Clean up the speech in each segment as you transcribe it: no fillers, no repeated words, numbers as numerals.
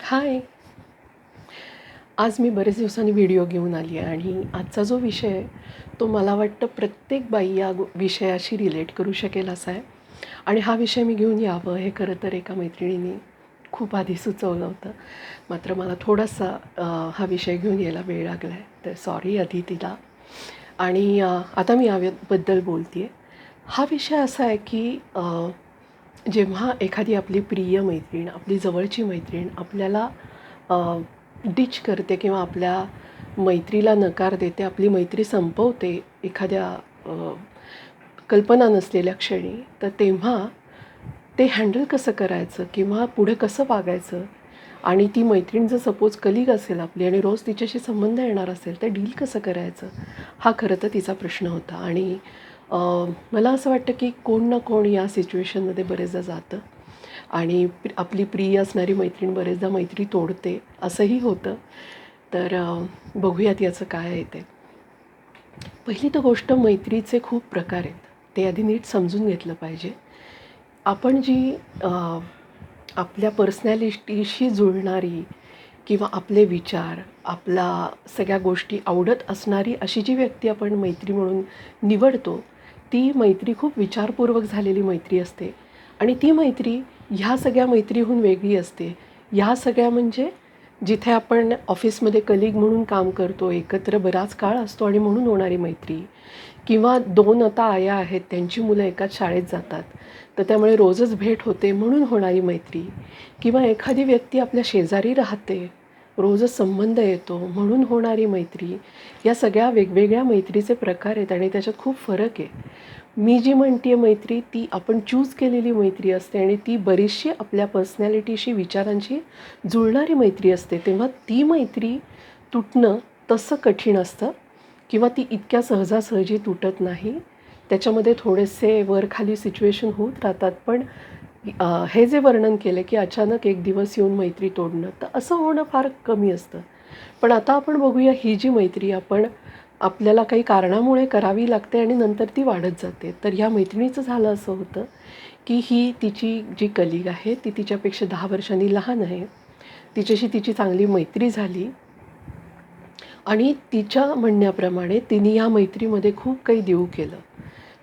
हाय. आज मी बरेच दिवसांनी व्हिडिओ घेऊन आली आहे आणि आजचा जो विषय आहे तो मला वाटतं प्रत्येक बाई या विषयाशी रिलेट करू शकेल असा आहे. आणि हा विषय मी घेऊन यावं हे खरं तर एका मैत्रिणीने खूप आधी सुचवलं होतं. मात्र मला थोडासा हा विषय घेऊन यायला वेळ लागला आहे, तर सॉरी आधी तिला. आणि आता मी याबद्दल बोलते आहे. हा विषय असा आहे की जेव्हा एखादी आपली प्रिय मैत्रीण, आपली जवळची मैत्रीण आपल्याला डिच करते किंवा आपल्या मैत्रीला नकार देते, आपली मैत्री संपवते एखाद्या कल्पना नसलेल्या क्षणी, तर तेव्हा ते हँडल कसं करायचं किंवा पुढे कसं वागायचं. आणि ती मैत्रीण जर सपोज कलीग असेल आपली आणि रोज तिच्याशी संबंध येणार असेल, तर डील कसं करायचं, हा खरं तर तिचा प्रश्न होता. आणि मला असं वाटतं की कोण ना कोण या सिच्युएशनमध्ये बरेचदा जातं आणि आपली प्रिय असणारी मैत्रीण बरेचदा मैत्री तोडते, असंही होतं. तर बघूयात याचं काय आहे ते. पहिली तर गोष्ट, मैत्रीचे खूप प्रकार आहेत, ते आधी नीट समजून घेतलं पाहिजे. आपण जी आपल्या पर्सनॅलिटीशी जुळणारी किंवा आपले विचार, आपला सगळ्या गोष्टी आवडत असणारी अशी जी व्यक्ती आपण मैत्री म्हणून निवडतो, ती मैत्री खूप विचारपूर्वक झालेली मैत्री असते. आणि ती मैत्री ह्या सगळ्या मैत्रीहून वेगळी असते. ह्या सगळ्या म्हणजे जिथे आपण ऑफिसमध्ये कलीग म्हणून काम करतो, एकत्र बराच काळ असतो आणि म्हणून होणारी मैत्री, किंवा 2 आता आया आहेत, त्यांची मुलं एकाच शाळेत जातात, तर त्यामुळे रोजच भेट होते म्हणून होणारी मैत्री, किंवा एखादी व्यक्ती आपल्या शेजारी राहते, रोजच संबंध येतो म्हणून होणारी मैत्री. या सगळ्या वेगवेगळ्या मैत्रीचे प्रकार आहेत आणि त्याच्यात खूप फरक आहे. मी जी म्हणते आहे मैत्री, ती आपण चूज केलेली मैत्री असते आणि ती बरीचशी आपल्या पर्सनॅलिटीशी, विचारांशी जुळणारी मैत्री असते. तेव्हा ती मैत्री तुटणं तसं कठीण असतं किंवा ती इतक्या सहजासहजी तुटत नाही. त्याच्यामध्ये थोडेसे वरखाली सिच्युएशन होत राहतात. पण हे जे वर्णन केलं की अचानक एक दिवस येऊन मैत्री तोडणं, तर असं होणं फार कमी असतं. पण आता आपण बघूया, ही जी मैत्री आपल्याला काही कारणामुळे करावी लागते आणि नंतर ती वाढत जाते. तर ह्या मैत्रिणीचं झालं असं होतं की ही तिची जी कलीग आहे ती तिच्यापेक्षा 10 वर्षांनी लहान आहे. तिच्याशी तिची चांगली मैत्री झाली आणि तिच्या म्हणण्याप्रमाणे तिने या मैत्रीमध्ये खूप काही देऊ केलं.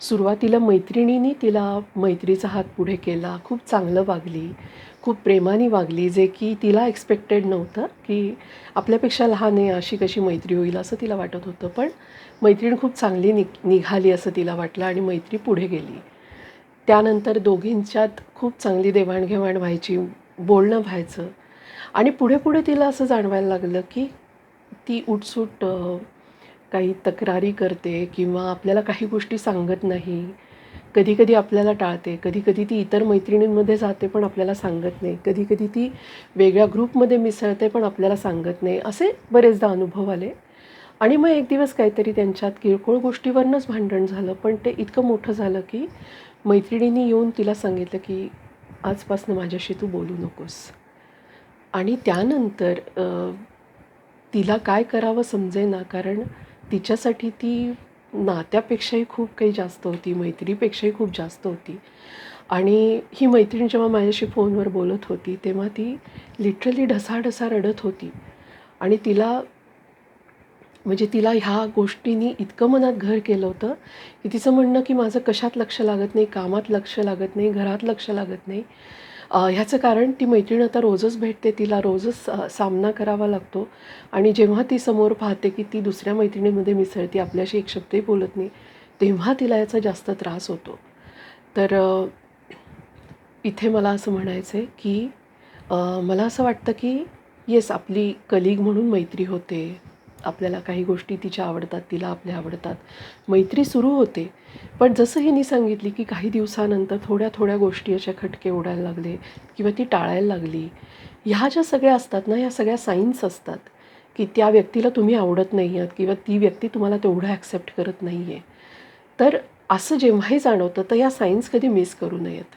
सुरुवातीला मैत्रिणींनी तिला मैत्रीचा हात पुढे केला, खूप चांगलं वागली, खूप प्रेमाने वागली, जे की तिला एक्सपेक्टेड नव्हतं की आपल्यापेक्षा लहान आहे, अशी कशी मैत्री होईल असं तिला वाटत होतं. पण मैत्रीण खूप चांगली निघाली असं तिला वाटलं आणि मैत्री पुढे गेली. त्यानंतर दोघींच्यात खूप चांगली देवाणघेवाण व्हायची, बोलणं व्हायचं आणि पुढे पुढे तिला असं जाणवायला लागलं की ती उठसूट काही तक्रारी करते किंवा आपल्याला काही गोष्टी सांगत नाही. कधीकधी आपल्याला टाळते, कधीकधी ती इतर मैत्रिणींमध्ये जाते पण आपल्याला सांगत नाही, कधीकधी ती वेगळ्या ग्रुपमध्ये मिसळते पण आपल्याला सांगत नाही. असे बरेचदा अनुभव आले. आणि मग एक दिवस काहीतरी त्यांच्यात किरकोळ गोष्टीवरूनच भांडण झालं, पण ते इतकं मोठं झालं की मैत्रिणींनी येऊन तिला सांगितलं की आजपासून माझ्याशी तू बोलू नकोस. आणि त्यानंतर तिला काय करावं समजेना, कारण तिच्यासाठी ती नात्यापेक्षाही खूप काही जास्त होती, मैत्रीपेक्षाही खूप जास्त होती. आणि ही मैत्रीण जेव्हा माझ्याशी फोनवर बोलत होती तेव्हा ती लिटरली ढसाढसा रडत होती. आणि तिला ह्या गोष्टींनी इतकं मनात घर केलं होतं की तिचं म्हणणं की माझं कशात लक्ष लागत नाही, कामात लक्ष लागत नाही, घरात लक्ष लागत नाही. ह्याचं कारण ती मैत्रीण आता रोजच भेटते, तिला रोजच सामना करावा लागतो. आणि जेव्हा ती समोर पाहते की ती दुसऱ्या मैत्रिणींमध्ये मिसळते, आपल्याशी एक शब्दही बोलत नाही, तेव्हा तिला याचा जास्त त्रास होतो. तर इथे मला असं म्हणायचं आहे की मला असं वाटतं की येस, आपली कलीग म्हणून मैत्री होते, आपल्याला काही गोष्टी तिच्या आवडतात, तिला आपल्या आवडतात, मैत्री सुरू होते. पण जसं हिने सांगितली की काही दिवसानंतर थोड्या थोड्या गोष्टी अशा खटके उडायला लागले किंवा ती टाळायला लागली. ह्या ज्या सगळ्या असतात ना, ह्या सगळ्या साईन्स असतात की त्या व्यक्तीला तुम्ही आवडत नाही आहात किंवा ती व्यक्ती तुम्हाला तेवढं ॲक्सेप्ट करत नाही आहे. तर असं जेव्हाही जाणवतं तर या साईन्स कधी मिस करू नयेत.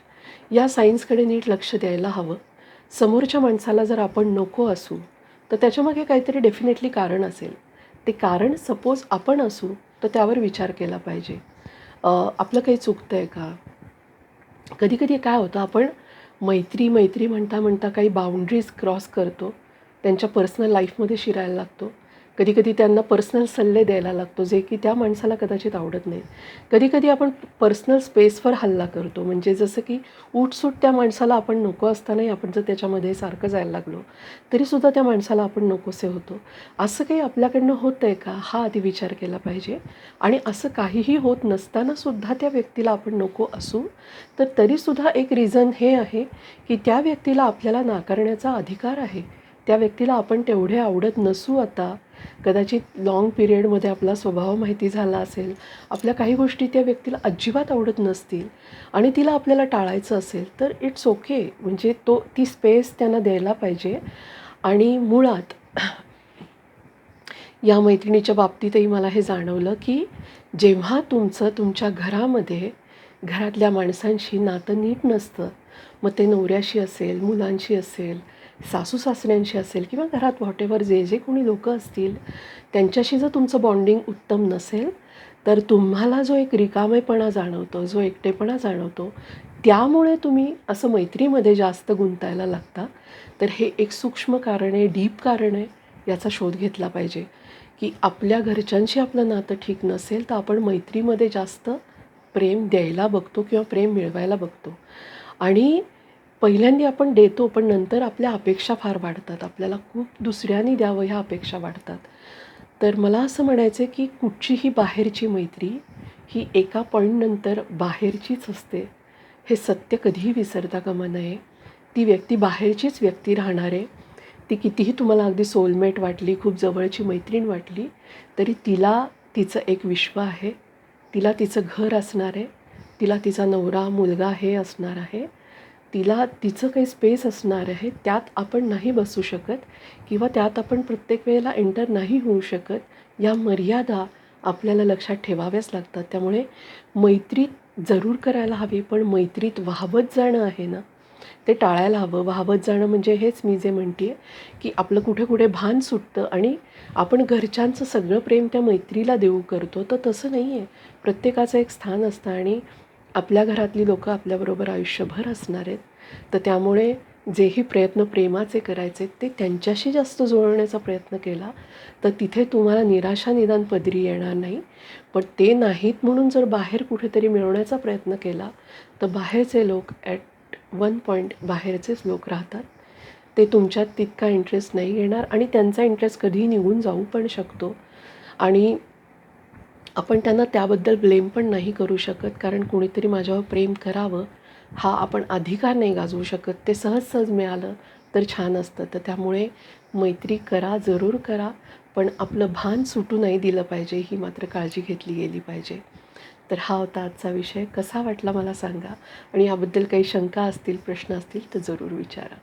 या साईन्सकडे नीट लक्ष द्यायला हवं. समोरच्या माणसाला जर आपण नको असू तर त्याच्यामागे काहीतरी डेफिनेटली कारण असेल. ते कारण सपोज आपण असू तर त्यावर विचार केला पाहिजे. आपलं काही चुकतं आहे का? कधीकधी काय होतं, आपण मैत्री मैत्री म्हणता म्हणता काही बाउंड्रीज क्रॉस करतो, त्यांच्या पर्सनल लाईफमध्ये शिरायला लागतो. कधीकधी त्यांना पर्सनल सल्ले द्यायला लागतो, जे की त्या माणसाला कदाचित आवडत नाही. कधीकधी आपण पर्सनल स्पेसवर हल्ला करतो, म्हणजे जसं की उठसूट त्या माणसाला आपण नको असतानाही आपण जर त्याच्यामध्ये सारखं जायला लागलो तरीसुद्धा त्या माणसाला आपण नकोसे होतो. असं काही आपल्याकडनं होतं आहे का, हा आधी विचार केला पाहिजे. आणि असं काहीही होत नसतानासुद्धा त्या व्यक्तीला आपण नको असू, तर तरीसुद्धा एक रिझन हे आहे की त्या व्यक्तीला आपल्याला नाकारण्याचा अधिकार आहे. त्या व्यक्तीला आपण तेवढे आवडत नसू आता, कदाचित लाँग पिरियडमध्ये आपला स्वभाव माहिती झाला असेल, आपल्या काही गोष्टी त्या व्यक्तीला अजिबात आवडत नसतील आणि तिला आपल्याला टाळायचं असेल, तर इट्स ओके. म्हणजे ती स्पेस त्यांना द्यायला पाहिजे. आणि मुळात या मैत्रिणीच्या बाबतीतही मला हे जाणवलं की जेव्हा तुमच्या घरामध्ये घरातल्या माणसांशी नातं नीट नसतं, मग ते नवऱ्याशी असेल, मुलांशी असेल, सासू सासऱ्यांशी असेल किंवा घरात व्हॉटेवर जे जे कोणी लोकं असतील त्यांच्याशी जर तुमचं बॉन्डिंग उत्तम नसेल, तर तुम्हाला जो एक रिकामेपणा जाणवतो, जो एकटेपणा जाणवतो, त्यामुळे तुम्ही असं मैत्रीमध्ये जास्त गुंतायला लागता. तर हे एक सूक्ष्म कारण आहे, डीप कारण आहे. याचा शोध घेतला पाहिजे की आपल्या घरच्यांशी आपलं नातं ठीक नसेल तर आपण मैत्रीमध्ये जास्त प्रेम द्यायला बघतो किंवा प्रेम मिळवायला बघतो. आणि पहिल्यांदा आपण देतो, पण नंतर आपल्या अपेक्षा फार वाढतात. आपल्याला खूप दुसऱ्यांनी द्यावं ह्या अपेक्षा वाढतात. तर मला असं म्हणायचं आहे की कुठचीही बाहेरची मैत्री ही एका पॉईंटनंतर बाहेरचीच असते. हे सत्य कधीही विसरता कामा नये. ती व्यक्ती बाहेरचीच व्यक्ती राहणार आहे. ती कितीही तुम्हाला अगदी सोलमेट वाटली, खूप जवळची मैत्रीण वाटली, तरी तिला तिचं एक विश्व आहे. तिला तिचं घर असणार आहे. तिला तिचा नवरा, मुलगा हे असणार आहे. तिला तिचं काही स्पेस असणार आहे. त्यात आपण नाही बसू शकत किंवा त्यात आपण प्रत्येक वेळेला एंटर नाही होऊ शकत. या मर्यादा आपल्याला लक्षात ठेवाव्याच लागतात. त्यामुळे मैत्रीत जरूर करायला हवी, पण मैत्रीत वाहवत जाणं आहे ना, ते टाळायला हवं. वाहवत जाणं म्हणजे हेच मी जे म्हणते आहे की आपलं कुठे कुठे भान सुटतं आणि आपण घरच्यांचं सगळं प्रेम त्या मैत्रीला देऊ करतो. तर तसं नाही आहे. प्रत्येकाचं एक स्थान असतं आणि आपल्या घरातली लोकं आपल्याबरोबर आयुष्यभर असणार आहेत. तर त्यामुळे जेही प्रयत्न प्रेमाचे करायचे ते त्यांच्याशी जास्त जुळवण्याचा प्रयत्न केला तर तिथे तुम्हाला निराशा निदान पदरी येणार नाही. पण ते नाहीत म्हणून जर बाहेर कुठेतरी मिळवण्याचा प्रयत्न केला तर बाहेरचे लोक ॲट वन पॉईंट बाहेरचेच लोक राहतात. ते तुमच्यात तितका इंटरेस्ट नाही घेणार आणि त्यांचा इंटरेस्ट कधीही निघून जाऊ पण शकतो. आणि आपण त्यांना त्याबद्दल ब्लेम पण नाही करू शकत, कारण कोणीतरी माझ्यावर प्रेम करावं हा आपण अधिकार नाही गाजवू शकत. ते सहज सहज मिळालं तर छान असतं. तर त्यामुळे मैत्री करा, जरूर करा, पण आपलं भान सुटू नाही दिलं पाहिजे, ही मात्र काळजी घेतली गेली पाहिजे. तर हा होता आजचा विषय. कसा वाटला मला सांगा आणि याबद्दल काही शंका असतील, प्रश्न असतील तर जरूर विचारा.